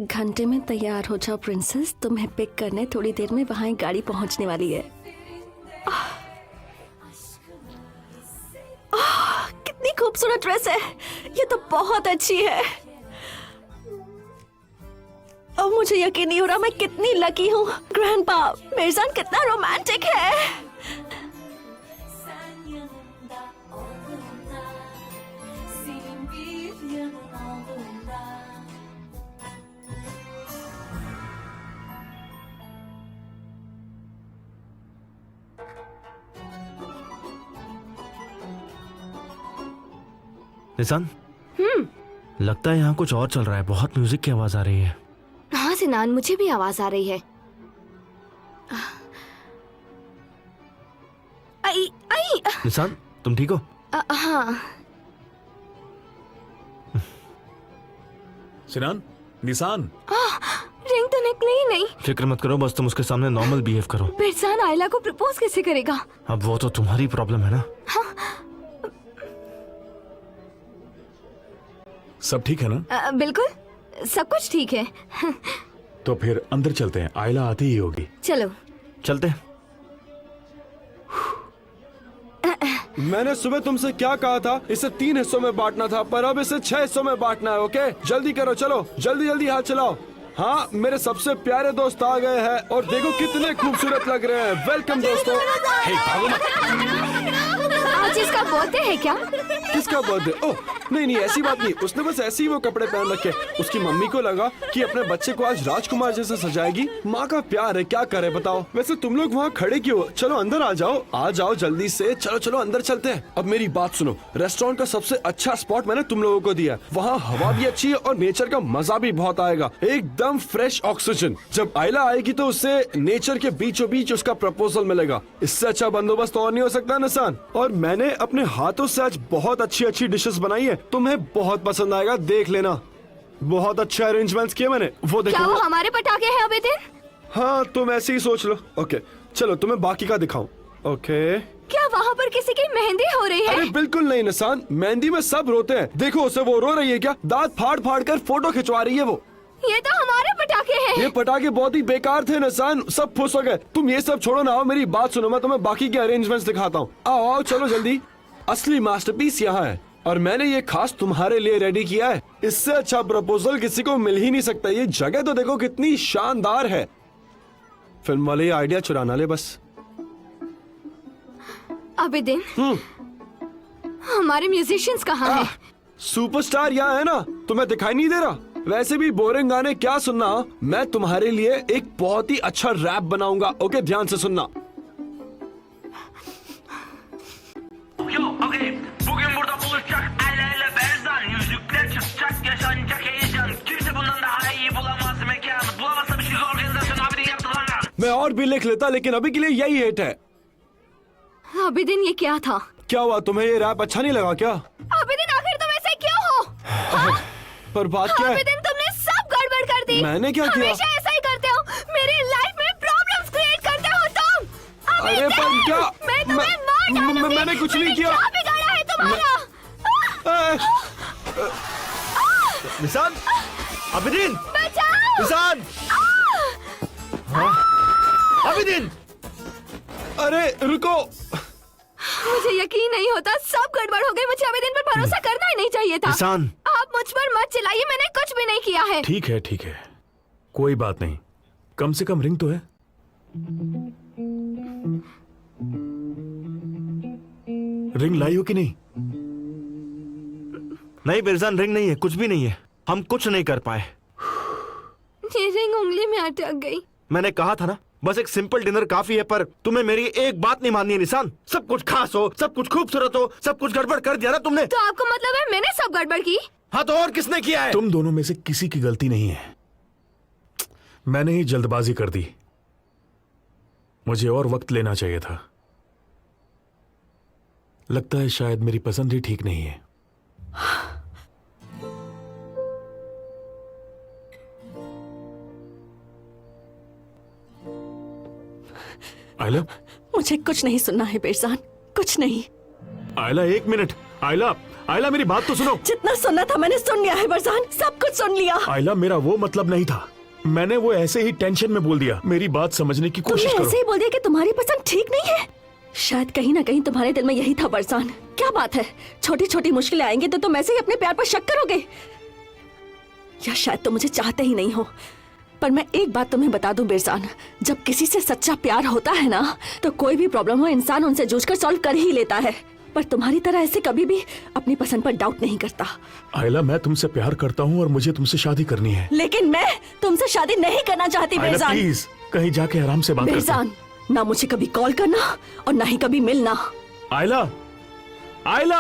घंटे में तैयार हो जाओ प्रिंसेस, तुम्हें पिक करने थोड़ी देर में वहां गाड़ी पहुंचने वाली है। कितनी खूबसूरत ड्रेस है, ये तो बहुत अच्छी है। और मुझे यकीन नहीं हो रहा मैं कितनी लकी हूँ। ग्रैंडपा, मिर्जान कितना रोमांटिक है। निशान, लगता है यहाँ कुछ और चल रहा है। बहुत म्यूजिक की आवाज आ रही है। हाँ सिनान, मुझे भी आवाज आ रही है। आई आई। निशान, तुम ठीक हो? हाँ। सिनान, निशान। रिंग तो निकली ही नहीं। फिक्र मत करो, बस तुम उसके सामने नॉर्मल बिहेव करो। मिर्जान आयला को प्रपोज कैसे करेगा? अब वो तो तुम्हारी प्रॉब्लम है ना। सब ठीक है ना? बिल्कुल, सब कुछ ठीक है। तो फिर अंदर चलते हैं, आयला आती ही होगी। चलो चलते। मैंने सुबह तुमसे क्या कहा था? इसे 3 हिस्सों में बांटना था, पर अब इसे 6 हिस्सों में बांटना है। ओके, जल्दी करो, चलो जल्दी जल्दी हाथ चलाओ। हाँ, मेरे सबसे प्यारे दोस्त आ गए हैं और देखो कितने खूबसूरत लग रहे हैं। वेलकम दोस्तों। हे, भागो मत। आज इसका बर्थडे है क्या? किसका बर्थडे? ओह नहीं, ऐसी बात नहीं। उसने बस ऐसे ही वो कपड़े पहन रखे। उसकी मम्मी को लगा कि अपने बच्चे को आज राजकुमार जैसा सजाएगी। माँ का प्यार है, क्या करे बताओ। वैसे तुम लोग वहाँ खड़े क्यों? चलो अंदर आ जाओ जल्दी से। चलो चलो अंदर चलते हैं। अब मेरी बात सुनो, रेस्टोरेंट का सबसे अच्छा स्पॉट मैंने तुम लोगों को दिया। वहाँ हवा भी अच्छी है और नेचर का मजा भी बहुत आएगा। एकदम फ्रेश ऑक्सीजन। जब आयला आएगी तो उससे नेचर के बीचों बीच उसका प्रपोजल मिलेगा। इससे अच्छा बंदोबस्त और नहीं हो सकता निशान। और मैंने अपने हाथों से आज बहुत अच्छी डिशेस बनाई है, तुम्हें बहुत पसंद आएगा, देख लेना। बहुत अच्छे अरेंजमेंट्स किए मैंने, वो देखो। क्या वो हमारे पटाखे हैं अभी दिन? हाँ, तुम ऐसे ही सोच लो। ओके चलो, तुम्हें बाकी का दिखाऊं। ओके, क्या वहाँ पर किसी की मेहंदी हो रही है? अरे बिल्कुल नहीं निशान, मेहंदी में सब रोते हैं। देखो उसे, वो रो रही है क्या? दांत फाड़ फाड़ कर फोटो खिंचवा रही है वो। ये तो हमारे पटाखे हैं। ये पटाखे बहुत ही बेकार थे निशान, सब फुस हो गए। तुम ये सब छोड़ो ना, आओ मेरी बात सुनो, मैं तुम्हें बाकी के अरेंजमेंट्स दिखाता हूँ। आओ आओ चलो जल्दी। असली मास्टरपीस यहाँ है और मैंने ये खास तुम्हारे लिए रेडी किया है। इससे अच्छा प्रपोजल किसी को मिल ही नहीं सकता। ये जगह तो देखो कितनी शानदार है। फिल्म वाले ये आइडिया चुराना ले बस। अभी दिन, हमारे म्यूजिशियंस कहाँ हैं? सुपरस्टार यहाँ है ना, तुम्हें दिखाई नहीं दे रहा? वैसे भी बोरिंग गाने क्या सुनना, मैं तुम्हारे लिए एक बहुत ही अच्छा रैप बनाऊंगा। ओके, ध्यान से सुनना। Yo, okay. Bugün burada buluşacak el ele berzan. Yüzükler çıkacak, yaşanacak heyecan. Kimse bundan daha iyi bulamaz mekan. Bulamazsa bir şey organizasyon abi de yaptılar. मैं और भी लिख लेता, लेकिन अभी के लिए यही हिट है। अभी दिन, ये क्या था? क्या हुआ, तुम्हें ये रैप अच्छा नहीं लगा क्या? अभी दिन, आखिर तुम ऐसे क्यों हो? पर बात क्या अभी है? दिन, तुमने सब गड़बड़ कर दी। मैंने क्या किया? हमेशा ऐसा ही करते हो, मेरी लाइफ में प्रॉब्लम्स क्रिएट करते हो तुम। अभी अरे पर दिन, क्या? मैं तुम्हें मार डालूंगी। मैंने कुछ नहीं किया। क्या बिगाड़ा है तुम्हारा? निशान, अभिदीन, बचाओ! निशान, अभिदीन। अरे रुको। मुझे यकीन नहीं होता, सब गड़बड़ हो गई। मुझे अभी दिन पर भरोसा करना ही नहीं चाहिए था। निशान, आप मुझ पर मत चिल्लाइए, मैंने कुछ भी नहीं किया है। ठीक है, कोई बात नहीं। कम से कम रिंग तो है। रिंग लाई हो कि नहीं? नहीं बिरजान, रिंग नहीं है, कुछ भी नहीं है। हम कुछ नहीं कर पाए। ये रिंग उंगली में अटक गई। मैंने कहा था ना, बस एक सिंपल डिनर काफी है। पर तुम्हें मेरी एक बात नहीं माननी है निशान। सब कुछ खास हो, सब कुछ खूबसूरत हो, सब कुछ गड़बड़ कर दिया ना तुमने। तो आपको मतलब है मैंने सब गड़बड़ की? हाँ, तो और किसने किया है? तुम दोनों में से किसी की गलती नहीं है। मैंने ही जल्दबाजी कर दी। मुझे और वक्त लेना चाहिए था। लगता है शायद मेरी पसंद ही ठीक नहीं है। आयला, मुझे कुछ नहीं सुनना है बेरजान, कुछ नहीं। आयला एक मिनट। आयला, आयला मेरी बात तो सुनो। जितना सुनना था मैंने सुन लिया है बेरजान, सब कुछ सुन लिया। आयला मेरा वो मतलब नहीं था। मैंने वो ऐसे ही टेंशन में बोल दिया। मेरी बात समझने की कोशिश तुमने करो। ऐसे ही बोल दिया कि तुम्हारी पसंद ठीक नहीं है। शायद कहीं ना कहीं तुम्हारे दिल में यही था बेरजान। क्या बात है, छोटी छोटी मुश्किलें आएंगी तो तुम ऐसे ही अपने प्यार पर शक करोगे, या शायद तुम मुझे चाहते ही नहीं हो। पर मैं एक बात तुम्हें बता दूं बेरजान, जब किसी से सच्चा प्यार होता है ना, तो कोई भी प्रॉब्लम हो इंसान उनसे जूझकर सॉल्व कर ही लेता है। पर तुम्हारी तरह ऐसे कभी भी अपनी पसंद पर डाउट नहीं करता। आयला, मैं तुमसे प्यार करता हूँ और मुझे तुमसे शादी करनी है। लेकिन मैं तुमसे शादी नहीं करना चाहती आयला बेरजान। प्लीज, कहीं जाके आराम से बात करते हैं। बेरजान, ना मुझे कभी कॉल करना और ना ही कभी मिलना। आयला, आयला।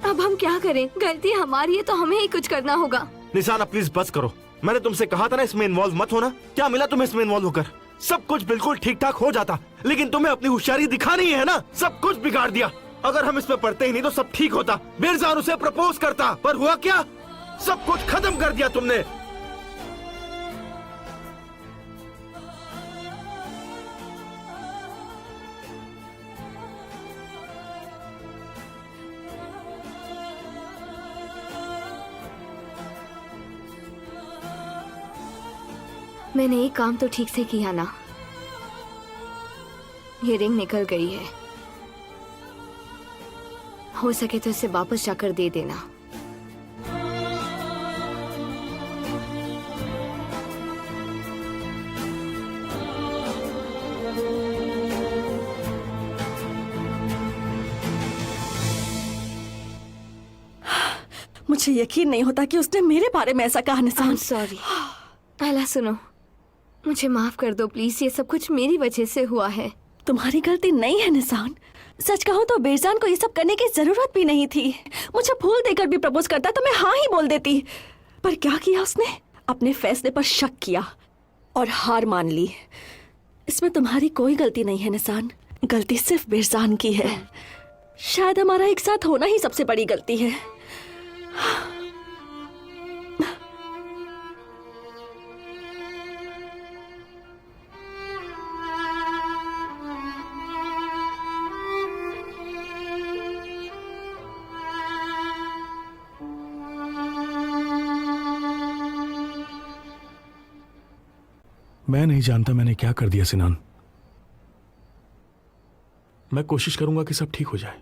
अब हम क्या करें? गलती हमारी है तो हमें ही कुछ करना होगा। निशान अब प्लीज बस करो। मैंने तुमसे कहा था ना इसमें इन्वॉल्व मत होना। क्या मिला तुम्हें इसमें इन्वॉल्व होकर? सब कुछ बिल्कुल ठीक ठाक हो जाता, लेकिन तुम्हें अपनी होशियारी दिखानी है ना, सब कुछ बिगाड़ दिया। अगर हम इसमें पढ़ते ही नहीं तो सब ठीक होता। बेरजान उसे प्रपोज करता, पर हुआ क्या? सब कुछ खत्म कर दिया तुमने। मैंने एक काम तो ठीक से किया ना, ये रिंग निकल गई है। हो सके तो इसे वापस जाकर दे देना। मुझे यकीन नहीं होता कि उसने मेरे बारे में ऐसा कहा निशान। सॉरी। आयला सुनो, मुझे माफ कर दो प्लीज, ये सब कुछ मेरी वजह से हुआ है। तुम्हारी गलती नहीं है निशान। सच कहूँ तो बेरजान को ये सब करने की जरूरत भी नहीं थी। मुझे फूल देकर भी प्रपोज करता तो मैं हाँ ही बोल देती। पर क्या किया उसने? अपने फैसले पर शक किया और हार मान ली। इसमें तुम्हारी कोई गलती नहीं है निशान, गलती सिर्फ बेरजान की है। शायद हमारा एक साथ होना ही सबसे बड़ी गलती है। मैं नहीं जानता मैंने क्या कर दिया सिनान। मैं कोशिश करूंगा कि सब ठीक हो जाए।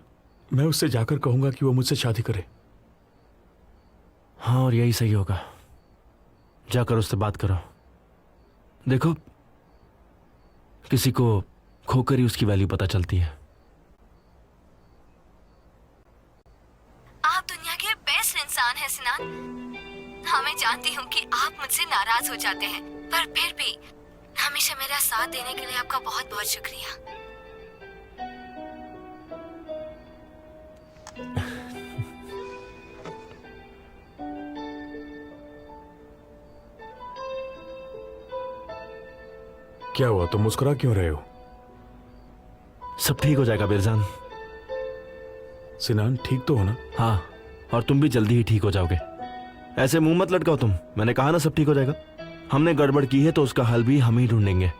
मैं उससे जाकर कहूंगा कि वो मुझसे शादी करे। हाँ, और यही सही होगा। जाकर उससे बात करो। देखो, किसी को खोकर ही उसकी वैल्यू पता चलती है। आप दुनिया के बेस्ट इंसान हैं सिनान। हाँ, मैं जानती हूँ कि आप मुझसे नाराज हो जाते हैं, पर फिर भी हमेशा मेरा साथ देने के लिए आपका बहुत बहुत शुक्रिया। क्या हुआ, तुम मुस्कुरा क्यों रहे हो? सब ठीक हो जाएगा बेरजान। सिनान, ठीक तो हो ना? हाँ, और तुम भी जल्दी ही ठीक हो जाओगे। ऐसे मुंह मत लटकाओ तुम। मैंने कहा ना सब ठीक हो जाएगा। हमने गड़बड़ की है तो उसका हल भी हम ही ढूंढेंगे।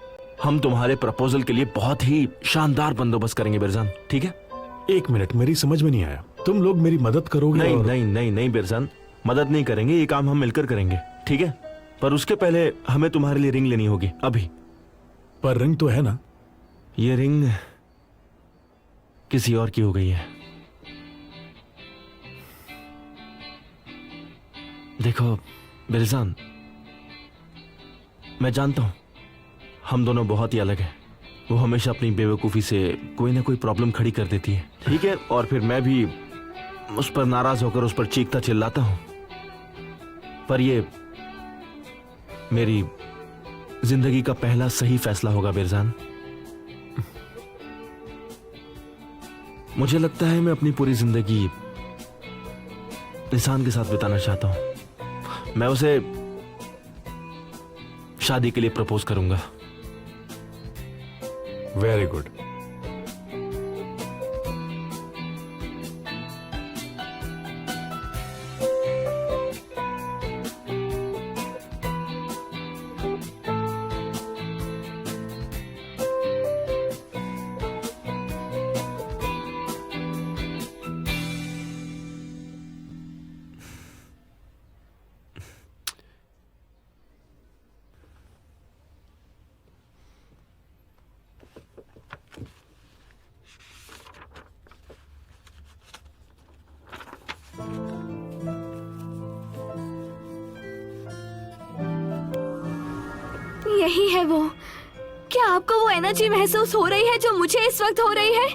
हम तुम्हारे प्रपोजल के लिए बहुत ही शानदार बंदोबस्त करेंगे बेरजान, ठीक है? एक मिनट, मेरी समझ में नहीं आया। तुम लोग मेरी मदद करोगे? नहीं और... नहीं नहीं नहीं बेरजान, मदद नहीं करेंगे। ये काम हम मिलकर करेंगे, ठीक है? पर उसके पहले हमें तुम्हारे लिए रिंग लेनी होगी अभी। पर रिंग तो है ना? ये रिंग किसी और की हो गई है। देखो बेरजान, मैं जानता हूं हम दोनों बहुत ही अलग हैं। वो हमेशा अपनी बेवकूफ़ी से कोई ना कोई प्रॉब्लम खड़ी कर देती है, ठीक है? और फिर मैं भी उस पर नाराज होकर उस पर चीखता चिल्लाता हूं। पर ये मेरी जिंदगी का पहला सही फैसला होगा बेरजान। मुझे लगता है मैं अपनी पूरी जिंदगी निशान के साथ बिताना चाहता हूं। मैं उसे शादी के लिए प्रपोज करूंगा। Very good. यही है वो। क्या आपको वो एनर्जी महसूस हो रही है जो मुझे इस वक्त हो रही है?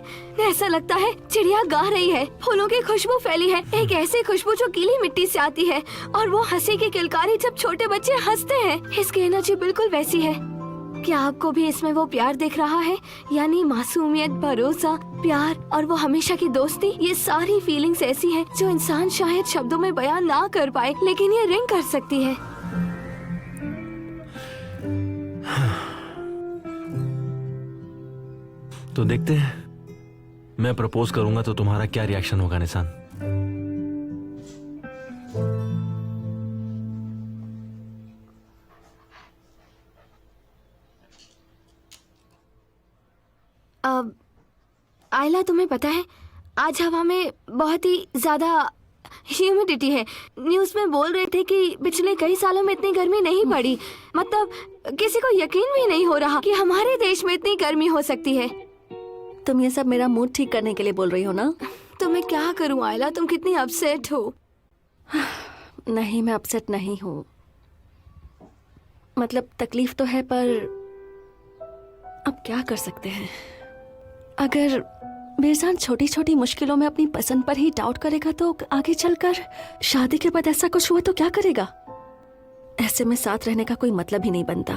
ऐसा लगता है चिड़िया गा रही है, फूलों की खुशबू फैली है, एक ऐसी खुशबू जो गीली मिट्टी से आती है, और वो हंसी की किलकारी जब छोटे बच्चे हंसते हैं। इसकी एनर्जी बिल्कुल वैसी है। क्या आपको भी इसमें वो प्यार दिख रहा है? यानी मासूमियत, भरोसा, प्यार और वो हमेशा की दोस्ती। ये सारी फीलिंग्स ऐसी हैं जो इंसान शायद शब्दों में बयान ना कर पाए, लेकिन ये रिंग कर सकती है। तो देखते हैं, मैं प्रपोज करूंगा तो तुम्हारा क्या रिएक्शन होगा निशान। अब आयला, तुम्हें पता है आज हवा में बहुत ही ज्यादा ह्यूमिडिटी है। न्यूज़ में बोल रहे थे कि पिछले कई सालों में इतनी गर्मी नहीं पड़ी। मतलब किसी को यकीन भी नहीं हो रहा कि हमारे देश में इतनी गर्मी हो सकती है। तुम ये सब मेरा मूड ठीक करने के लिए बोल रही हो ना? तो मैं क्या करूं आयला, तुम कितनी अपसेट हो। नहीं, मैं अपसेट नहीं हूँ। मतलब तकलीफ तो है, पर अब क्या कर सकते हैं। अगर मिर्जान छोटी छोटी मुश्किलों में अपनी पसंद पर ही डाउट करेगा तो आगे चलकर शादी के बाद ऐसा कुछ हुआ तो क्या करेगा? ऐसे में साथ रहने का कोई मतलब ही नहीं बनता।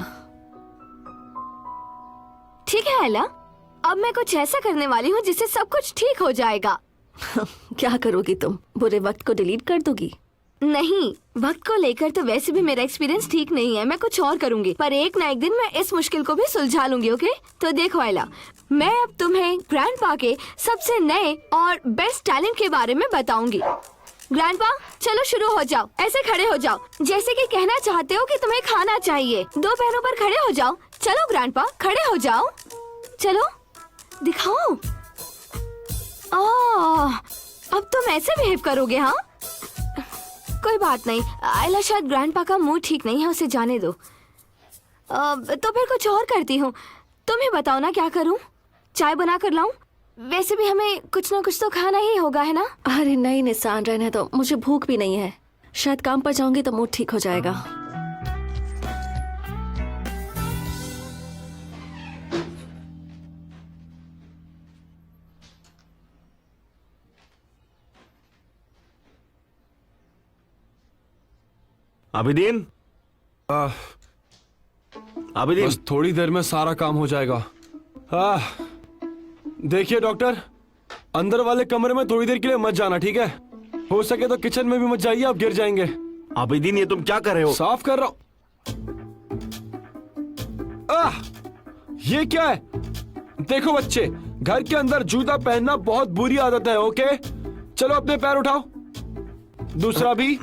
ठीक है आयला, अब मैं कुछ ऐसा करने वाली हूँ जिससे सब कुछ ठीक हो जाएगा। क्या करोगी तुम? बुरे वक्त को डिलीट कर दोगी? नहीं, वक्त को लेकर तो वैसे भी मेरा एक्सपीरियंस ठीक नहीं है। मैं कुछ और करूंगी, पर एक ना एक दिन मैं इस मुश्किल को भी सुलझा लूंगी। ओके? तो देखो आयला, मैं अब तुम्हें ग्रैंडपा के सबसे नए और बेस्ट टैलेंट के बारे में बताऊंगी। ग्रैंडपा, चलो शुरू हो जाओ। ऐसे खड़े हो जाओ जैसे कि कहना चाहते हो कि तुम्हें खाना चाहिए। दो पैरों पर खड़े हो जाओ। चलो ग्रैंडपा, खड़े हो जाओ। चलो दिखाओ। अब तुम ऐसे बिहेव करोगे? हाँ, कोई बात नहीं आयला, शायद ग्रैंडपा का मूड ठीक नहीं है, उसे जाने दो। तो फिर कुछ और करती हूँ। तुम ही बताओ ना, क्या करूँ? चाय बना कर लाऊं? वैसे भी हमें कुछ ना कुछ तो खाना ही होगा, है ना? अरे नहीं निशान, रहने दो, मुझे भूख भी नहीं है। शायद काम पर जाऊंगी तो मूड ठीक हो जाएगा। आबिदीन, आबिदीन, बस थोड़ी देर में सारा काम हो जाएगा। देखिए डॉक्टर, अंदर वाले कमरे में थोड़ी देर के लिए मत जाना, ठीक है? हो सके तो किचन में भी मत जाइए, आप गिर जाएंगे। आबिदीन, ये तुम क्या कर रहे हो? साफ कर रहा हूं। ये क्या है? देखो बच्चे, घर के अंदर जूता पहनना बहुत बुरी आदत है। ओके, चलो अपने पैर उठाओ। दूसरा भी।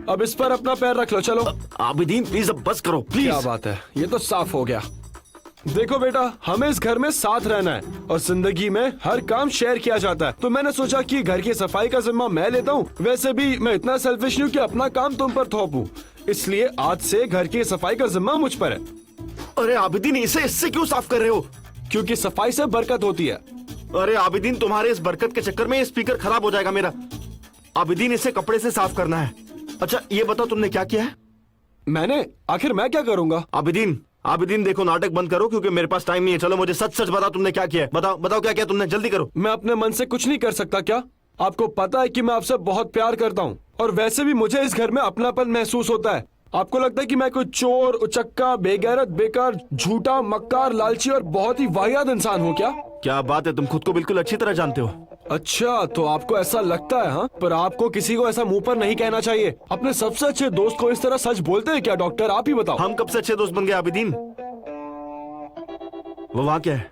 अब इस पर अपना पैर रख लो। चलो आबिदीन प्लीज, अब बस करो प्लीज। क्या बात है, ये तो साफ हो गया। देखो बेटा, हमें इस घर में साथ रहना है और जिंदगी में हर काम शेयर किया जाता है। तो मैंने सोचा कि घर की सफाई का जिम्मा मैं लेता हूँ। वैसे भी मैं इतना सेल्फिश नहीं हूँ कि अपना काम तुम पर थोपूं। इसलिए आज से घर की सफाई का जिम्मा मुझ पर है। अरे आबिदीन, इसे इससे क्यों साफ कर रहे हो? क्योंकि सफाई से बरकत होती है। अरे आबिदीन, तुम्हारे इस बरकत के चक्कर में ये स्पीकर खराब हो जाएगा मेरा। आबिदीन, इसे कपड़े से साफ करना है। अच्छा ये बताओ, तुमने क्या किया है? आखिर मैं क्या करूंगा? आबिदीन देखो, नाटक बंद करो क्योंकि मेरे पास टाइम नहीं है। चलो मुझे सच सच बताओ, तुमने क्या किया है? बताओ बताओ, क्या किया तुमने? जल्दी करो। मैं अपने मन से कुछ नहीं कर सकता क्या? आपको पता है कि मैं आपसे बहुत प्यार करता हूँ और वैसे भी मुझे इस घर में अपनापन महसूस होता है। आपको लगता है कि मैं कोई चोर, उचक्का, बेगैरत, बेकार, झूठा, मक्कार, लालची और बहुत ही वाहियात इंसान हूँ क्या? क्या बात है, तुम खुद को बिल्कुल अच्छी तरह जानते हो। अच्छा, तो आपको ऐसा लगता है? हाँ, पर आपको किसी को ऐसा मुंह पर नहीं कहना चाहिए। अपने सबसे अच्छे दोस्त को इस तरह सच बोलते हैं क्या डॉक्टर? आप ही बताओ। हम कब से अच्छे दोस्त बन गए आबिदीन? वो वहां क्या है?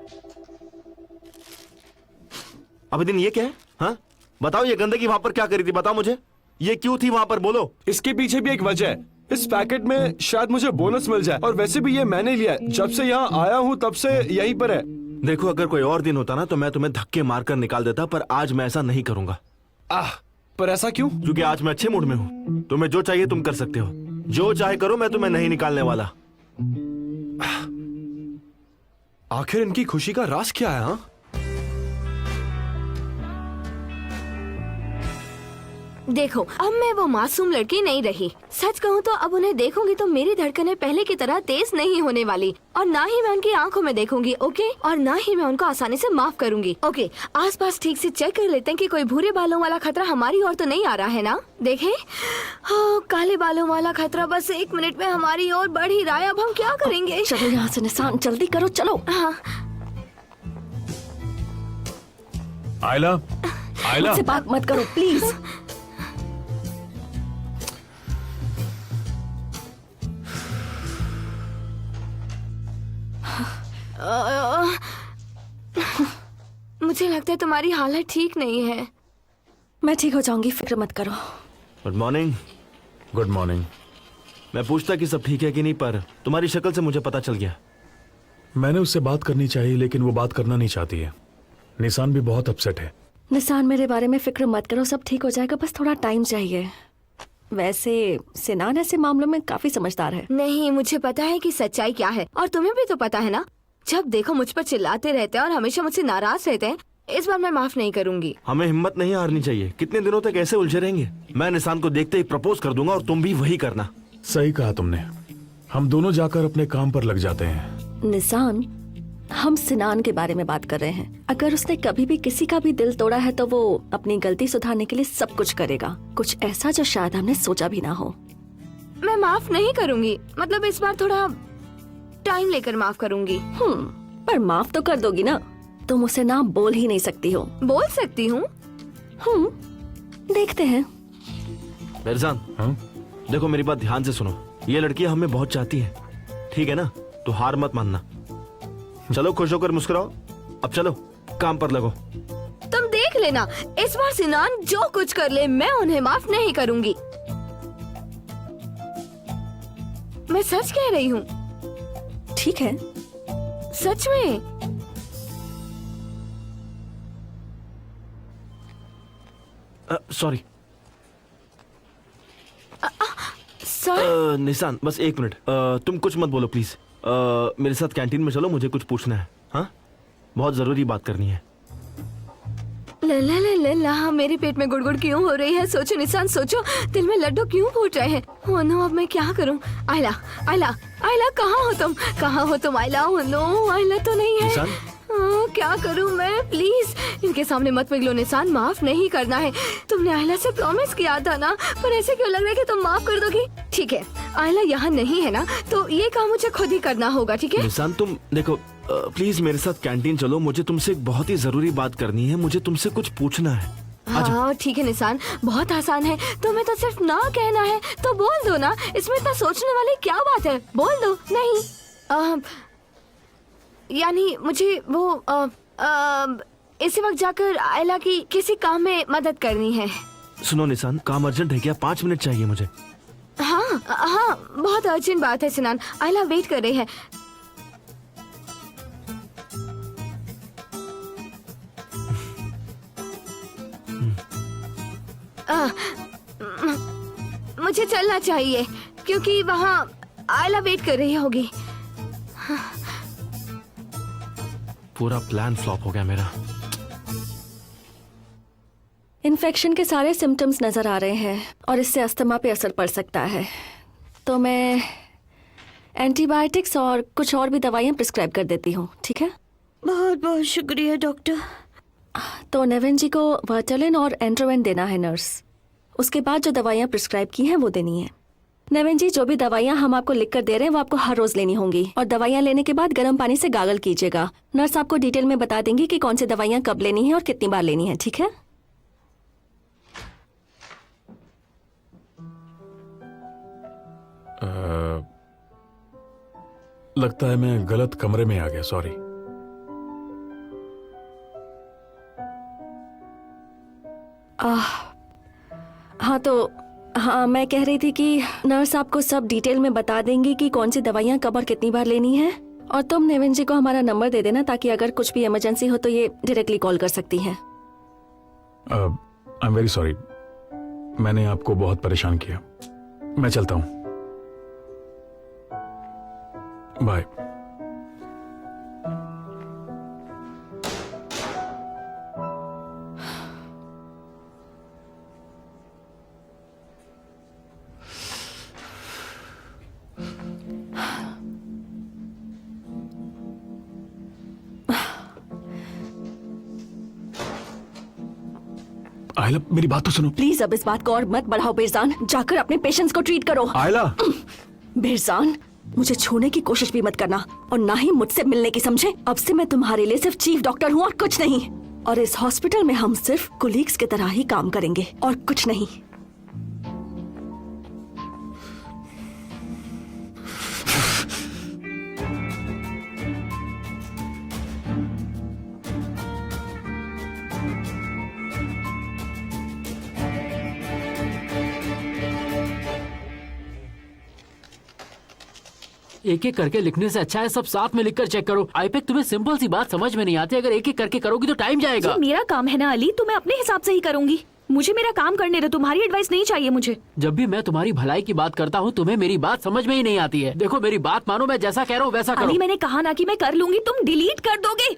आबिदीन ये क्या है? हाँ बताओ, ये गंदगी वहां पर क्या करी थी? बताओ मुझे, ये क्यों थी वहां पर? बोलो। इसके पीछे भी एक वजह है। इस पैकेट में शायद मुझे बोनस मिल जाए, और वैसे भी ये मैंने लिया है। जब से यहाँ आया हूँ तब से यहीं पर है। देखो, अगर कोई और दिन होता ना तो मैं तुम्हें धक्के मारकर निकाल देता, पर आज मैं ऐसा नहीं करूंगा। पर ऐसा क्यों? क्योंकि आज मैं अच्छे मूड में हूँ। तुम्हें जो चाहिए तुम कर सकते हो, जो चाहे करो, मैं तुम्हें नहीं निकालने वाला। आखिर इनकी खुशी का राज क्या है? हाँ, देखो, अब मैं वो मासूम लड़की नहीं रही। सच कहूँ तो अब उन्हें देखूंगी तो मेरी धड़कनें पहले की तरह तेज नहीं होने वाली, और ना ही मैं उनकी आंखों में देखूंगी, ओके? और ना ही मैं उनको आसानी से माफ करूंगी, ओके? आसपास ठीक से चेक कर लेते हैं कि कोई भूरे बालों वाला खतरा हमारी ओर तो नहीं आ रहा है ना? देखें, काले बालों वाला खतरा बस 1 मिनट में हमारी ओर बढ़ ही रहा है। अब हम क्या करेंगे? चलो यहाँ से निशान, जल्दी करो, चलो। हाँ, आयला, आयला, मुझसे बात मत करो प्लीज। मुझे लगता है तुम्हारी हालत ठीक नहीं है। मैं ठीक हो जाऊंगी, फिक्र मत करो। Good morning. Good morning. मैं पूछता कि सब ठीक है कि नहीं, पर तुम्हारी शक्ल से मुझे पता चल गया। मैंने उससे बात करनी चाहिए, लेकिन वो बात करना नहीं चाहती है। निशान भी बहुत अपसेट है। निशान, मेरे बारे में फिक्र मत करो, सब ठीक हो जाएगा, बस थोड़ा टाइम चाहिए। वैसे सिनान ऐसे मामलों में काफी समझदार है। नहीं, मुझे पता है कि सच्चाई क्या है, और तुम्हें भी तो पता है ना। जब देखो मुझ पर चिल्लाते रहते हैं और हमेशा मुझसे नाराज रहते हैं। इस बार मैं माफ नहीं करूंगी। हमें हिम्मत नहीं हारनी चाहिए। कितने दिनों तक ऐसे उलझे रहेंगे? मैं निशान को देखते ही प्रपोज कर दूंगा और तुम भी वही करना। सही कहा तुमने। हम दोनों जाकर अपने काम पर लग जाते हैं। निशान, हम सिनान के बारे में बात कर रहे हैं। अगर उसने कभी भी किसी का भी दिल तोड़ा है तो वो अपनी गलती सुधारने के लिए सब कुछ करेगा, कुछ ऐसा जो शायद हमने सोचा भी ना हो। मैं माफ नहीं करूंगी, मतलब इस बार थोड़ा टाइम लेकर माफ करूंगी। पर माफ तो कर दोगी ना? तुम उसे ना बोल ही नहीं सकती हो। बोल सकती हूँ। देखते हैं। मिर्जान, हाँ? देखो मेरी बात ध्यान से सुनो। ये लड़की हमें बहुत चाहती है, ठीक है ना? तो हार मत मानना। चलो खुश होकर मुस्कुराओ। अब चलो काम पर लगो। तुम देख लेना, इस बार सिनान जो कुछ कर ले मैं उन्हें माफ नहीं करूंगी। मैं सच कह रही हूँ। ठीक है। सच में। सॉरी। सर, निशान, बस 1 मिनट। तुम कुछ मत बोलो प्लीज। मेरे साथ कैंटीन में चलो, मुझे कुछ पूछना है। हाँ, बहुत जरूरी बात करनी है। ला ला ला ला, मेरे पेट में गुड़गुड़ क्यों हो रही है? सोचो निशान, सोचो, दिल में लड्डू क्यों फूट रहे हैं? ओह नो, अब मैं क्या करूं? आयला, आयला, आयला, कहाँ हो तुम? कहाँ हो तुम? आयला, ओह नो, आयला तो नहीं है। निशान? क्या करूं मैं? प्लीज इनके सामने मत पिघलो निशान, माफ नहीं करना है। तुमने आयला से प्रॉमिस किया था ना, पर ऐसे क्यों लग रहा है कि तुम माफ कर दोगी? ठीक है, आयला यहाँ नहीं है ना, तो ये काम मुझे खुद ही करना होगा, ठीक है? निशान, तुम देखो, प्लीज मेरे साथ कैंटीन चलो। मुझे तुमसे एक बहुत ही जरूरी बात करनी है। मुझे तुमसे कुछ पूछना है। हाँ ठीक है निशान, बहुत आसान है। तुम्हें तो सिर्फ ना कहना है, तो बोल दो ना। इसमें इतना सोचने वाली क्या बात है? बोल दो। नहीं, यानी मुझे वो इसी वक्त जाकर आयला की किसी काम में मदद करनी है। सुनो निशान, काम अर्जेंट है क्या? 5 मिनट चाहिए मुझे। हाँ हाँ, बहुत अर्जेंट बात है सिनान। आयला वेट कर रही है। मुझे चलना चाहिए क्योंकि वहाँ आयला वेट कर रही होगी। पूरा प्लान फ्लॉप हो गया मेरा। इन्फेक्शन के सारे सिम्टम्स नजर आ रहे हैं और इससे अस्थमा पे असर पड़ सकता है। तो मैं एंटीबायोटिक्स और कुछ और भी दवाइयाँ प्रिस्क्राइब कर देती हूँ, ठीक है? बहुत बहुत शुक्रिया डॉक्टर। तो नेविन जी को वर्टेलिन और एंड्रोवेन देना है नर्स। उसके बाद जो दवाइयाँ प्रिस्क्राइब की हैं वो देनी है। नवीन जी, जो भी दवाइयाँ हम आपको लिख कर दे रहे हैं वो आपको हर रोज लेनी होंगी, और दवाइयाँ लेने के बाद गर्म पानी से गागल कीजिएगा। नर्स आपको डिटेल में बता देंगी कि कौन सी दवाइयाँ कब लेनी है और कितनी बार लेनी है, ठीक है? लगता है मैं गलत कमरे में आ गया, सॉरी। हाँ तो हाँ, मैं कह रही थी कि नर्स आपको सब डिटेल में बता देंगी कि कौन सी दवाइयाँ कब और कितनी बार लेनी है, और तुम नवीन जी को हमारा नंबर दे देना ताकि अगर कुछ भी इमरजेंसी हो तो ये डायरेक्टली कॉल कर सकती हैं। आई एम वेरी सॉरी, मैंने आपको बहुत परेशान किया। मैं चलता हूँ, बाय। आयला, मेरी बात तो सुनो। प्लीज अब इस बात को और मत बढ़ाओ बेरजान, जाकर अपने पेशेंट्स को ट्रीट करो। आयला, बेरजान, मुझे छूने की कोशिश भी मत करना, और ना ही मुझसे मिलने की, समझे? अब से मैं तुम्हारे लिए सिर्फ चीफ डॉक्टर हूँ और कुछ नहीं, और इस हॉस्पिटल में हम सिर्फ कोलीग्स की तरह ही काम करेंगे और कुछ नहीं। एक एक करके लिखने से अच्छा है सब साथ में लिखकर चेक करो। आईपेक, तुम्हें सिंपल सी बात समझ में नहीं आती, अगर एक एक करके करोगी तो टाइम जाएगा। ये मेरा काम है ना अली, तो मैं अपने हिसाब से ही करूंगी। मुझे मेरा काम करने दो, तुम्हारी एडवाइस नहीं चाहिए मुझे। जब भी मैं तुम्हारी भलाई की बात करता हूँ तुम्हें मेरी बात समझ में ही नहीं आती है। देखो मेरी बात मानो, मैं जैसा कह रहा हूँ वैसा करो। अली, मैंने कहा ना कि मैं कर लूंगी, तुम डिलीट कर दोगे।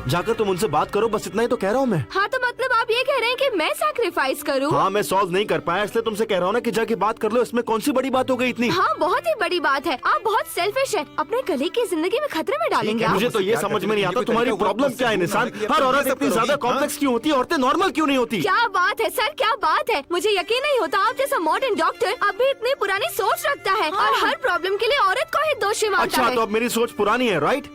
जाकर तुम उनसे बात करो, बस इतना ही तो कह रहा हूँ मैं। हाँ तो मतलब आप ये कह रहे हैं कि मैं सैक्रिफाइस करूं? हाँ, मैं सॉल्व नहीं कर पाया इसलिए तुमसे कह रहा हूँ ना कि जाके बात कर लो। इसमें कौन सी बड़ी बात हो गई इतनी? हाँ, बहुत ही बड़ी बात है। आप बहुत सेल्फिश हैं, अपने कलीग की जिंदगी में खतरे में डालेंगे आप। मुझे तो ये समझ में नहीं आता तुम्हारी प्रॉब्लम क्या है निशान। हर औरत इतनी ज्यादा कॉम्प्लेक्स क्यों होती है? औरतें नॉर्मल क्यों नहीं होती? क्या बात है सर, क्या बात है? मुझे यकीन नहीं होता आप जैसा मॉडर्न डॉक्टर अब भी इतनी पुरानी सोच रखता है और हर प्रॉब्लम के लिए औरत को ही दोषी मानता अच्छा, है। तो अब मेरी सोच पुरानी है, राइट?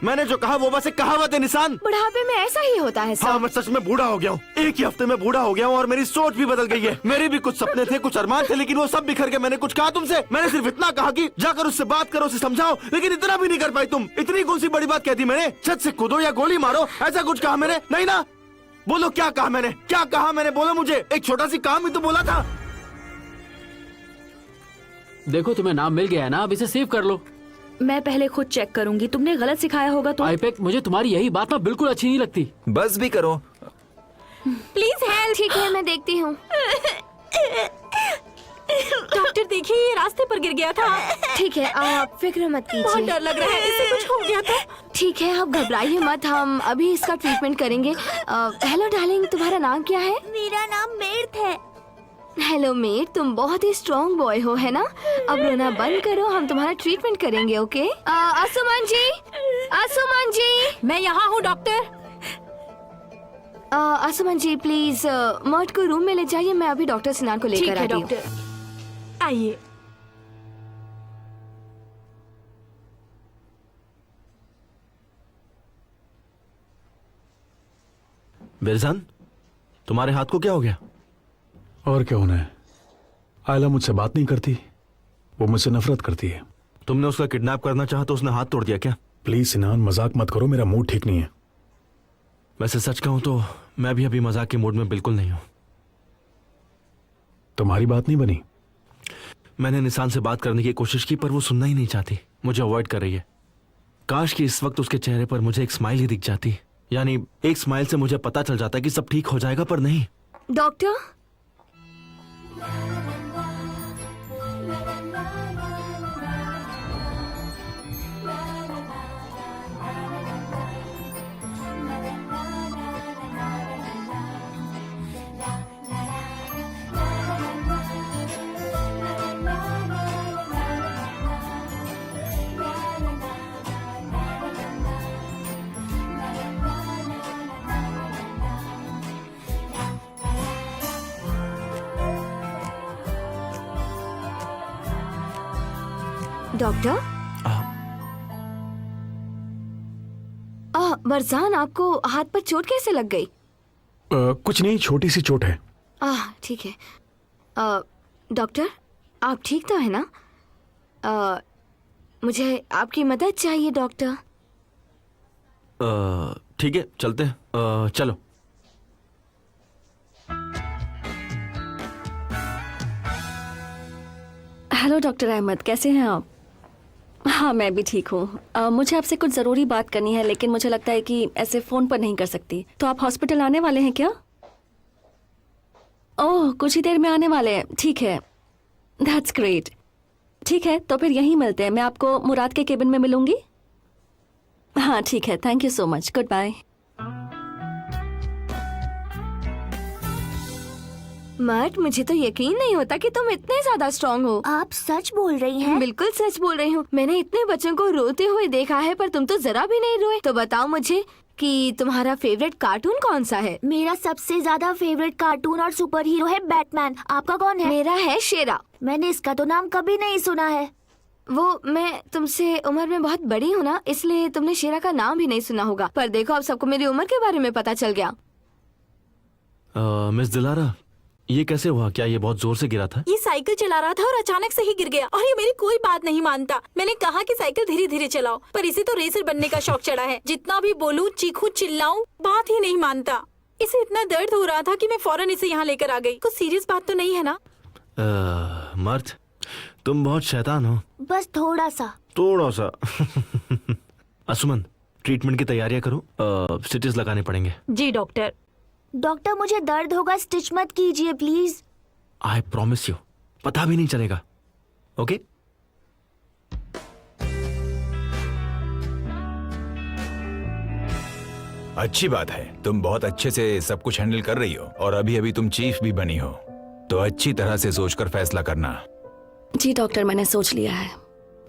मैंने जो कहा वो बस एक कहावत है निशान। बुढ़ापे में ऐसा ही होता है हाँ, सर। मैं सच में बूढ़ा हो गया हूँ। एक ही हफ्ते में बूढ़ा हो गया हूँ और मेरी सोच भी बदल गई है। मेरे भी कुछ सपने थे, कुछ अरमान थे, लेकिन वो सब बिखर गए। मैंने कुछ कहा तुमसे? मैंने सिर्फ इतना कहा कि जाकर उससे बात करो, उसे समझाओ, लेकिन इतना भी नहीं कर पाई तुम। इतनी कौन सी बड़ी बात कह दी मैंने? छत से कूदो या गोली मारो, ऐसा कुछ कहा मैंने? नहीं ना। बोलो क्या कहा मैंने? क्या कहा मैंने? बोलो मुझे। एक छोटा सी काम ही तो बोला था। देखो तुम्हें नाम मिल गया है ना, अब इसे सेव कर लो। मैं पहले खुद चेक करूंगी, तुमने गलत सिखाया होगा तो। आईपेक, मुझे तुम्हारी यही बात ना बिल्कुल अच्छी नहीं लगती। बस भी करो। Please help. ठीक है, मैं देखती हूँ। डॉक्टर देखिए, ये रास्ते पर गिर गया था। ठीक है, आप फिक्र मत बहुत कीजिए। डर लग रहा है, इससे कुछ हो गया तो। ठीक है, आप घबराइए मत, हम अभी इसका ट्रीटमेंट करेंगे। हेलो डार्लिंग, तुम्हारा नाम क्या है? मेरा नाम मेर्थ है। हेलो मेट, तुम बहुत ही स्ट्रॉन्ग बॉय हो, है ना? अब रोना बंद करो, हम तुम्हारा ट्रीटमेंट करेंगे, ओके? असुमन जी, असुमन जी। मैं यहाँ हूँ डॉक्टर। असुमन जी प्लीज मर्द को रूम में ले जाइए, मैं अभी डॉक्टर सिनान को लेकर आती हूँ। आइए। बेरजान, तुम्हारे हाथ को क्या हो गया? और क्या होना है? आयला मुझसे बात नहीं करती, वो मुझसे नफरत करती है। तुमने उसका किडनैप करना चाहा तो उसने हाथ तोड़ दिया क्या? प्लीज सिनान, मजाक मत करो, मेरा मूड ठीक नहीं है। वैसे सच कहूं तो मैं भी अभी मजाक के मूड में बिल्कुल नहीं हूं। तुम्हारी बात नहीं बनी? मैंने निशान से बात करने की कोशिश की पर वो सुनना ही नहीं चाहती, मुझे अवॉइड कर रही है। काश कि इस वक्त उसके चेहरे पर मुझे एक स्माइल ही दिख जाती, यानी एक स्माइल से मुझे पता चल जाता कि सब ठीक हो जाएगा, पर नहीं। डॉक्टर, डॉक्टर बरसान, आपको हाथ पर चोट कैसे लग गई? कुछ नहीं, छोटी सी चोट है। ठीक है। डॉक्टर, आप ठीक तो है ना? मुझे आपकी मदद चाहिए डॉक्टर। ठीक है, चलते हैं। चलो। हेलो डॉक्टर अहमद, कैसे हैं आप? हाँ, मैं भी ठीक हूँ। मुझे आपसे कुछ ज़रूरी बात करनी है, लेकिन मुझे लगता है कि ऐसे फ़ोन पर नहीं कर सकती। तो आप हॉस्पिटल आने वाले हैं क्या? ओह, कुछ ही देर में आने वाले हैं। ठीक है, दैट्स ग्रेट। ठीक है, तो फिर यहीं मिलते हैं। मैं आपको मुराद के केबिन में मिलूंगी। हाँ ठीक है, thank you so much, good bye. Mert, मुझे तो यकीन नहीं होता कि तुम इतने ज्यादा स्ट्रॉन्ग हो। आप सच बोल रही हैं? बिल्कुल सच बोल रही हूँ। मैंने इतने बच्चों को रोते हुए देखा है, पर तुम तो जरा भी नहीं रोए। तो बताओ मुझे कि तुम्हारा फेवरेट कार्टून कौन सा है? मेरा सबसे ज्यादा फेवरेट कार्टून और सुपर हीरो है बैटमैन। आपका कौन है? मेरा है शेरा। मैंने इसका तो नाम कभी नहीं सुना है। वो, मैं तुमसे उम्र में बहुत बड़ी हूँ ना, इसलिए तुमने शेरा का नाम भी नहीं सुना होगा। पर देखो, अब सबको मेरी उम्र के बारे में पता चल गया। मिस दिलारा, ये कैसे हुआ? क्या ये बहुत जोर से गिरा था? ये साइकिल चला रहा था और अचानक से ही गिर गया, और ये मेरी कोई बात नहीं मानता। मैंने कहा कि साइकिल धीरे धीरे चलाओ, पर इसे तो रेसर बनने का शौक चढ़ा है। जितना भी बोलूं, चीखूं, चिल्लाऊं, बात ही नहीं मानता। इसे इतना दर्द हो रहा था कि मैं फौरन इसे यहाँ लेकर आ गई। कुछ सीरियस बात तो नहीं है ना? मर्द, तुम बहुत शैतान हो। बस थोड़ा सा। असुमन, ट्रीटमेंट की तैयारियां करो। स्टिचेस लगाने पड़ेंगे। जी डॉक्टर। डॉक्टर, मुझे दर्द होगा, स्टिच मत कीजिए प्लीज। आई प्रॉमिस यू, पता भी नहीं चलेगा। ओके? अच्छी बात है, तुम बहुत अच्छे से सब कुछ हैंडल कर रही हो और अभी अभी तुम चीफ भी बनी हो, तो अच्छी तरह से सोचकर फैसला करना। जी डॉक्टर, मैंने सोच लिया है।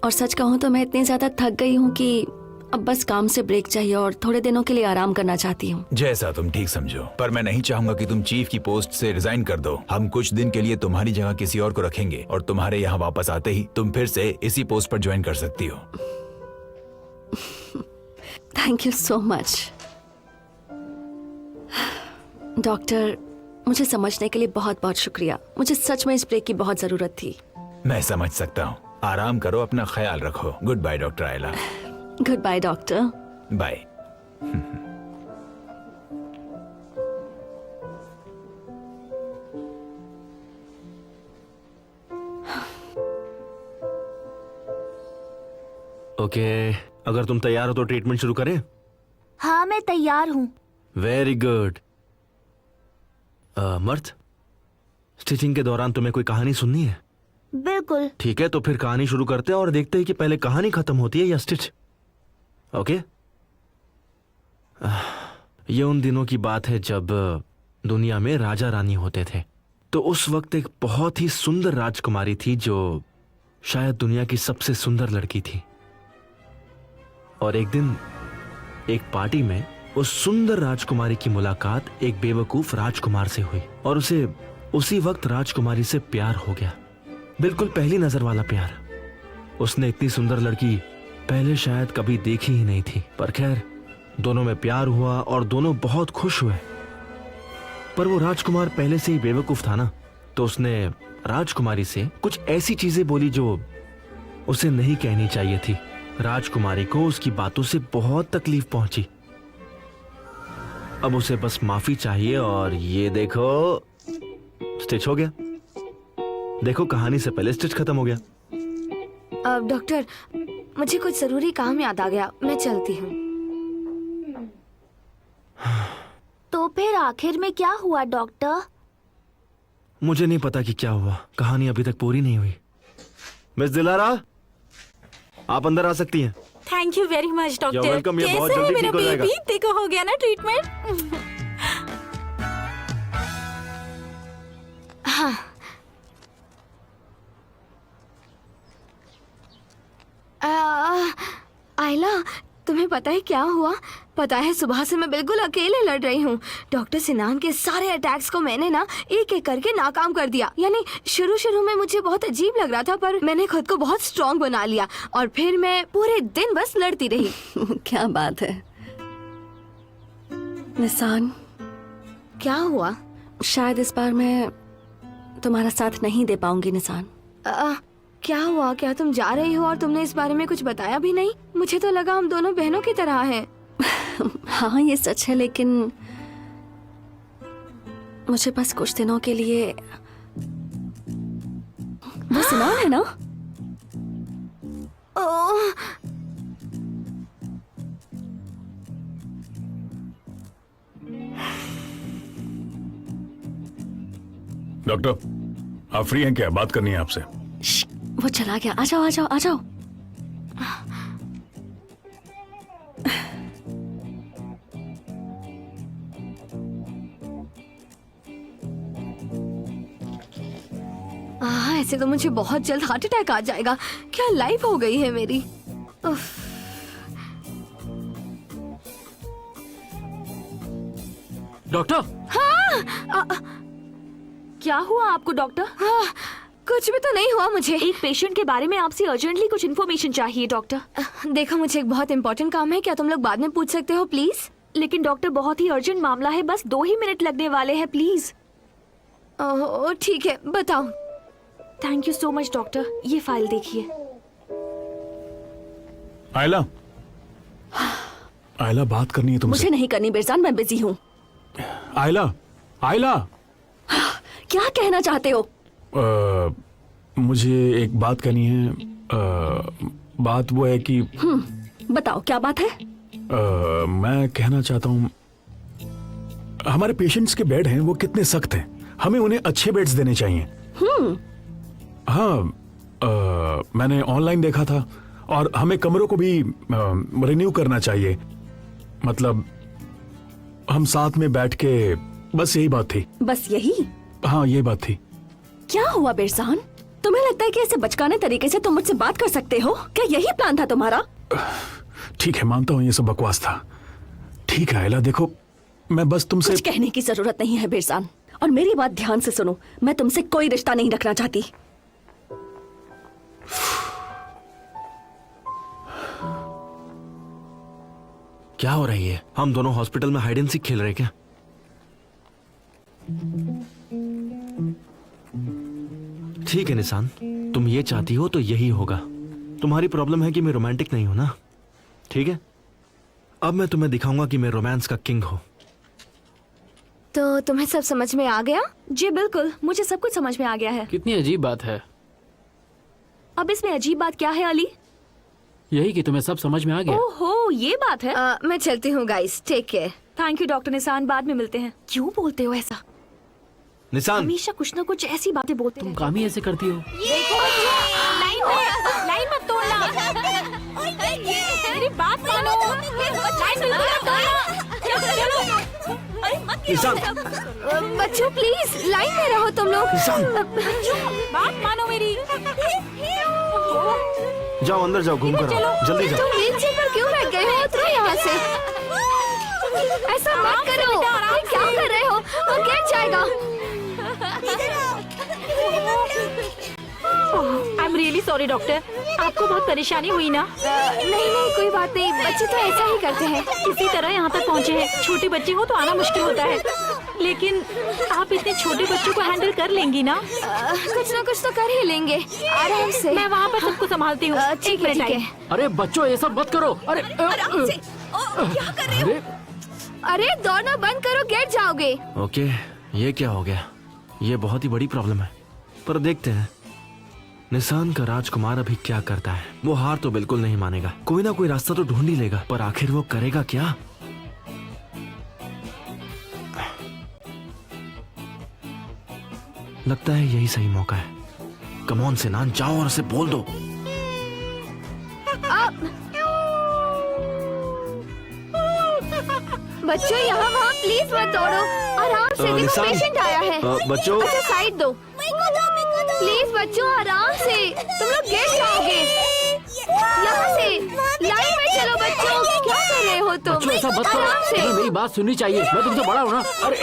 और सच कहूँ तो मैं इतनी ज्यादा थक गई हूँ कि अब बस काम से ब्रेक चाहिए और थोड़े दिनों के लिए आराम करना चाहती हूँ। जैसा तुम ठीक समझो, पर मैं नहीं चाहूंगा कि तुम चीफ की पोस्ट से रिजाइन कर दो। हम कुछ दिन के लिए तुम्हारी जगह किसी और को रखेंगे और तुम्हारे यहाँ वापस आते ही तुम फिर से इसी पोस्ट पर ज्वाइन कर सकती हो। Thank you so much doctor, मुझे समझने के लिए बहुत बहुत शुक्रिया। मुझे सच में इस ब्रेक की बहुत जरूरत थी। मैं समझ सकता हूँ। आराम करो, अपना ख्याल रखो। Good bye doctor Ayla. Good bye doctor. Bye. Okay, अगर तुम तैयार हो तो ट्रीटमेंट शुरू करें? हाँ, मैं तैयार हूँ। Very good. मर्द, स्टिचिंग के दौरान तुम्हें कोई कहानी सुननी है? बिल्कुल। ठीक है, तो फिर कहानी शुरू करते हैं और देखते हैं कि पहले कहानी खत्म होती है या स्टिच। ओके? ये उन दिनों की बात है जब दुनिया में राजा रानी होते थे। तो उस वक्त एक बहुत ही सुंदर राजकुमारी थी जो शायद दुनिया की सबसे सुंदर लड़की थी। और एक दिन एक पार्टी में उस सुंदर राजकुमारी की मुलाकात एक बेवकूफ राजकुमार से हुई और उसे उसी वक्त राजकुमारी से प्यार हो गया। बिल्कुल पहली नजर वाला प्यार। उसने इतनी सुंदर लड़की पहले शायद कभी देखी ही नहीं थी। पर खैर, दोनों में प्यार हुआ और दोनों बहुत खुश हुए। पर वो राजकुमार पहले से ही बेवकूफ था ना, तो उसने राजकुमारी से कुछ ऐसी चीजें बोली जो उसे नहीं कहनी चाहिए थी। राजकुमारी को उसकी बातों से बहुत तकलीफ पहुंची। अब उसे बस माफी चाहिए और ये देखो, स्टिच हो गया। देखो, कहानी से पहले स्टिच खत्म हो गया। डॉक्टर, मुझे कुछ जरूरी काम याद आ गया, मैं चलती हूँ। तो फिर आखिर में क्या हुआ डॉक्टर? मुझे नहीं पता कि क्या हुआ, कहानी अभी तक पूरी नहीं हुई। मिस दिलारा, आप अंदर आ सकती हैं। Thank you very much doctor. You're welcome, ये बहुत कैसे है जल्दी मेरा ठीक हो जाएगा। बेबी? देखो, हो गया ना ट्रीटमेंट। हाँ। आयला, तुम्हें पता है क्या हुआ? पता है सुबह से मैं बिल्कुल अकेले लड़ रही हूँ। डॉक्टर सिनान के सारे अटैक्स को मैंने ना एक एक करके नाकाम कर दिया। यानी शुरू शुरू में मुझे बहुत अजीब लग रहा था, पर मैंने खुद को बहुत स्ट्रांग बना लिया और फिर मैं पूरे दिन बस लड़ती रही। क्या बात है निसान, क्या हुआ? शायद इस बार मैं तुम्हारा साथ नहीं दे पाऊंगी निसान। क्या हुआ? क्या तुम जा रही हो और तुमने इस बारे में कुछ बताया भी नहीं? मुझे तो लगा हम दोनों बहनों की तरह हैं। हाँ ये सच है, लेकिन मुझे बस कुछ दिनों के लिए वो सिनान है ना। ओह, डॉक्टर आप फ्री हैं क्या? बात करनी है आपसे। श्श, वो चला गया। आ जाओ आ जाओ आ जाओ। ऐसे तो मुझे बहुत जल्द हार्ट अटैक आ जाएगा। क्या लाइफ हो गई है मेरी। उफ। डॉक्टर, क्या हुआ आपको डॉक्टर? हाँ, कुछ भी तो नहीं हुआ मुझे। एक पेशेंट के बारे में आपसे अर्जेंटली कुछ इन्फॉर्मेशन चाहिए डॉक्टर। देखो मुझे एक बहुत इंपॉर्टेंट काम है, क्या तुम लोग बाद में पूछ सकते हो प्लीज? लेकिन डॉक्टर बहुत ही अर्जेंट मामला है, बस 2 ही मिनट लगने वाले हैं प्लीज। ओह ठीक है, बताओ। Thank you so much doctor. ये फाइल देखिए। आयला, आयला बात करनी है तुमसे। मुझे नहीं करनी बेरजान, मैं बिजी हूँ। आयला, आयला क्या कहना चाहते हो? मुझे एक बात कहनी है। बात वो है कि बताओ क्या बात है? मैं कहना चाहता हूँ हमारे पेशेंट्स के बेड हैं वो कितने सख्त हैं, हमें उन्हें अच्छे बेड्स देने चाहिए। हाँ, मैंने ऑनलाइन देखा था और हमें कमरों को भी रिन्यू करना चाहिए। मतलब हम साथ में बैठ के, बस यही बात थी। बस यही? हाँ ये बात थी। क्या हुआ बेरजान, तुम्हें लगता है कि ऐसे बचकाने तरीके से तुम मुझसे बात कर सकते हो? क्या यही प्लान था तुम्हारा? ठीक है, मानता हूँ ये सब बकवास था। ठीक है आयला, देखो मैं बस तुमसे कुछ कहने की जरूरत नहीं है बेरजान, और मेरी बात ध्यान से सुनो। मैं तुमसे कोई रिश्ता नहीं रखना चाहती। क्या हो रही है? हम दोनों हॉस्पिटल में हाइड एंड सीक खेल रहे क्या? ठीक है निशान, तुम ये चाहती हो तो यही होगा। तुम्हारी प्रॉब्लम है कि मैं रोमांटिक नहीं हूं ना। ठीक है, अब मैं तुम्हें दिखाऊंगा कि मैं रोमांस का किंग हूं। तो तुम्हें सब समझ में आ गया? जी बिल्कुल, मुझे सब कुछ समझ में आ गया है। कितनी अजीब बात है। अब इसमें अजीब बात क्या है अली? यही कि तुम्हें सब समझ में आ गया। ओहो, ये बात है। मैं चलती हूँ guys, take care. Thank you doctor Nishan, बाद में मिलते हैं। क्यों बोलते हो ऐसा? निशान, हमेशा कुछ ना कुछ ऐसी बातें बोलते तुम हैं। काम ही ऐसे करती हो। लाइन मत तोड़ना। मेरी बात मानो। लाइन बिल्कुल मत तोड़ना। चलो। अरे मत निशान, बच्चों प्लीज लाइन में रहो तुम लोग। बात मानो मेरी। जाओ अंदर जाओ, घूम कर आओ, जल्दी जाओ। तुम व्हीलचेयर पर क्यों बैठ गए हो? उतरो यहाँ से। ऐसा मत करो। ये क्या कर रहे हो? वो गिर जाएगा। I am really sorry doctor, आपको बहुत परेशानी हुई ना? नहीं कोई बात नहीं, बच्चे तो ऐसा ही करते हैं। इसी तरह यहाँ तक पहुँचे हैं। छोटे बच्चे हो तो आना मुश्किल होता है, लेकिन आप इतने छोटे बच्चों को हैंडल कर लेंगी ना? कुछ ना कुछ तो कर ही लेंगे, आराम से। मैं वहाँ पर सबको संभालती हूँ। ठीक है ठीक है। अरे बच्चों, ये सब मत करो। अरे क्या कर रहे हो? अरे दौड़ना बंद करो, गिर जाओगे। ओके, ये क्या हो गया? ये बहुत ही बड़ी प्रॉब्लम है, पर देखते हैं निशान का राजकुमार अभी क्या करता है। वो हार तो बिल्कुल नहीं मानेगा, कोई ना कोई रास्ता तो ढूंढ ही लेगा, पर आखिर वो करेगा क्या? लगता है यही सही मौका है। कम ऑन सिनान, जाओ और उसे बोल दो। बच्चों यहाँ वहाँ प्लीज मत दौड़ो, आराम से। देखो निशान, पेशेंट आया है। बच्चों, अच्छा साइड दो प्लीज। बच्चों आराम से, तुम लोग गिर जाओगे। यहाँ से लाइन में चलो बच्चों, क्या कर रहे हो? हो तुम? बच्चों ऐसा मत करो, आराम से। तुम्हें मेरी बात सुननी चाहिए, मैं तुमसे बड़ा हूँ ना। अरे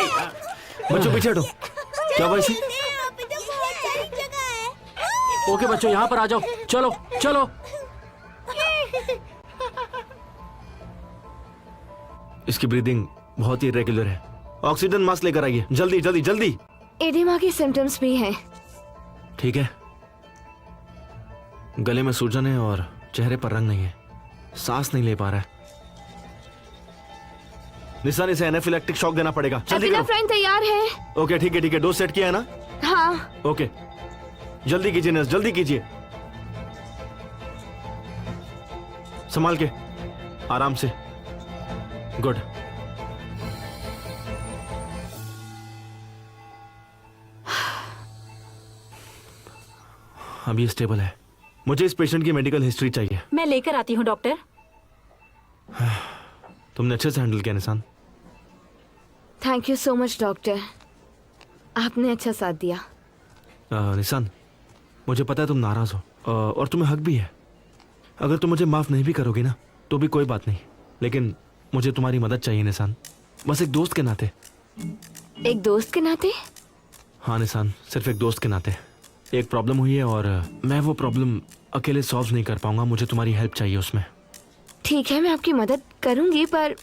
बच्चों पीछे हटो। क्या हुआ इसे? ओके बच्चों, यहाँ पर आ जाओ, चलो चलो। इसकी ब्रीदिंग बहुत ही इरेगुलर है। ऑक्सीजन मास्क लेकर आइए, जल्दी जल्दी जल्दी। एडिमा के सिम्टम्स भी हैं। ठीक है। गले में सूजन है और चेहरे पर रंग नहीं है, सांस नहीं ले पा रहा है। निशान, इसे एनाफिलैक्टिक शॉक देना पड़ेगा, जल्दी करो। फ्रेंड तैयार है। ओके ठीक है, डोज सेट किया है ना? हाँ। ओके, जल्दी कीजिए नर्स, जल्दी कीजिए। संभाल के, आराम से। गुड। अभी स्टेबल है। मुझे इस पेशेंट की मेडिकल हिस्ट्री चाहिए। मैं लेकर आती हूँ डॉक्टर। तुमने अच्छे से हैंडल किया निशान। Thank you so much doctor, आपने अच्छा साथ दिया। निशान, मुझे पता है तुम नाराज हो और तुम्हें हक भी है। अगर तुम मुझे माफ नहीं भी करोगी ना तो भी कोई बात नहीं, लेकिन मुझे तुम्हारी मदद चाहिए निशान, बस एक दोस्त के नाते। एक दोस्त के नाते? हाँ निशान, सिर्फ एक दोस्त के नाते। एक प्रॉब्लम हुई है और मैं वो प्रॉब्लम अकेले सॉल्व नहीं कर पाऊंगा, मुझे तुम्हारी हेल्प चाहिए उसमें। ठीक है, मैं आपकी मदद करूंगी, पर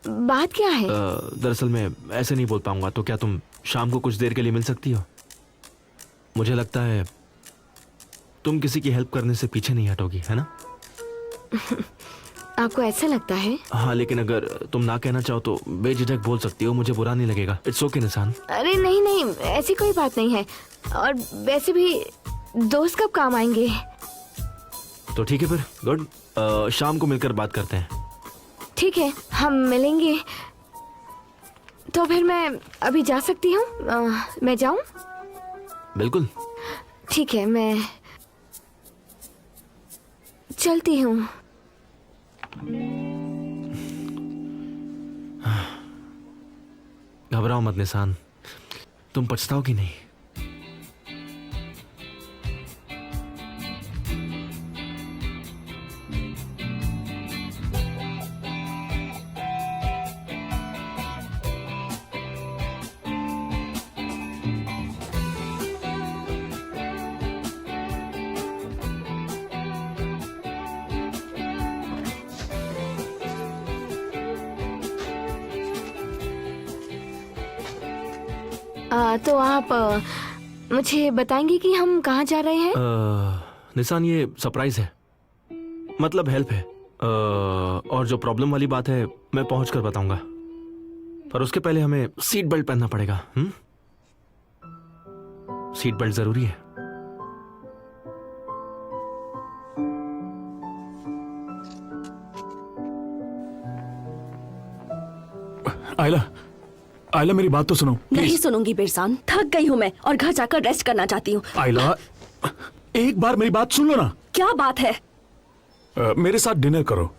बात क्या है? दरअसल मैं ऐसे नहीं बोल पाऊंगा, तो क्या तुम शाम को कुछ देर के लिए मिल सकती हो? मुझे लगता है तुम किसी की हेल्प करने से पीछे नहीं हटोगी, है ना? आपको ऐसा लगता है? हाँ, लेकिन अगर तुम ना कहना चाहो तो बेझिझक बोल सकती हो, मुझे बुरा नहीं लगेगा। इट्स ओके निशान। अरे नहीं नहीं, ऐसी कोई बात नहीं है, और वैसे भी दोस्त कब काम आएंगे? तो ठीक है फिर, गुड। शाम को मिलकर बात करते हैं। ठीक है, हम मिलेंगे। तो फिर मैं अभी जा सकती हूँ? मैं जाऊँ? बिल्कुल। ठीक है, मैं चलती हूँ। घबराओ मत निशान, तुम पछताओगी नहीं। तो आप मुझे बताएंगे कि हम कहाँ जा रहे हैं? निशान, ये सरप्राइज है, मतलब हेल्प है। और जो प्रॉब्लम वाली बात है मैं पहुंच कर बताऊंगा, पर उसके पहले हमें सीट बेल्ट पहनना पड़ेगा। सीट बेल्ट जरूरी है। आयला, आयला मेरी बात तो सुनो। नहीं सुनूंगी बिरसान, थक गई हूँ मैं और घर जाकर रेस्ट करना चाहती हूँ। आयला, एक बार मेरी बात सुन लो ना। क्या बात है? मेरे साथ डिनर करो,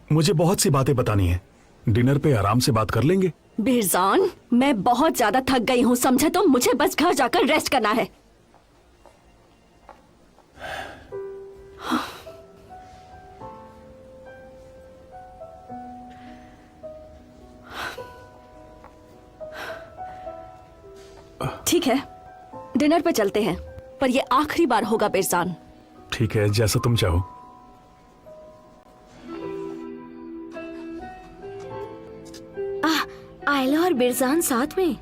मुझे बहुत सी बातें बतानी है। डिनर पे आराम से बात कर लेंगे। बिरसान, मैं बहुत ज्यादा थक गई हूँ, समझे? तो मुझे बस घर जाकर रेस्ट करना है। ठीक है, डिनर पे चलते हैं, पर ये आखिरी बार होगा बिरसान। ठीक है, जैसा तुम चाहो। आयला और बिरसान साथ में?